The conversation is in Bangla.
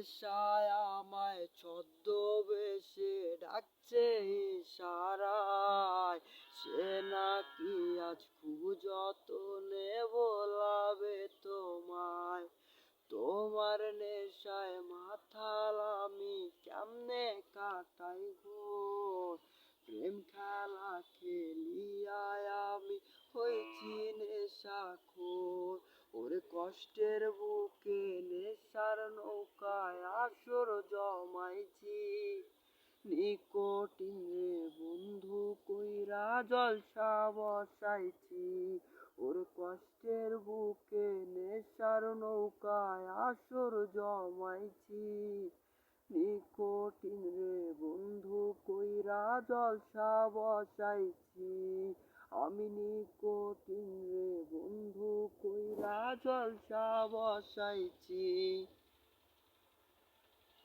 নেশায় আমায় ছদ্মবেশে ডাকছে ইশারায়, সে নাকি আজ খুব যতনে বোলাবে তোমায়। তোমার নেশায় মাতাল আমি কেমনে কাটাই ঘোর, প্রেম খেলা খেলিয়া আমি হইছি নেশাখোর। ওর কষ্টের বুকে নেশার নৌকায় আসর জমাইছি, নিকটিন রে বন্ধু কইরা জলসা বসাইছি। ওর কষ্টের বুকে নেশার নৌকায় আসর জমাইছি, নিকটিন রে বন্ধু কইরা জলসা বসাইছি। আমি নিকটিন রে বন্ধু কইরা জলসা বসাইছি।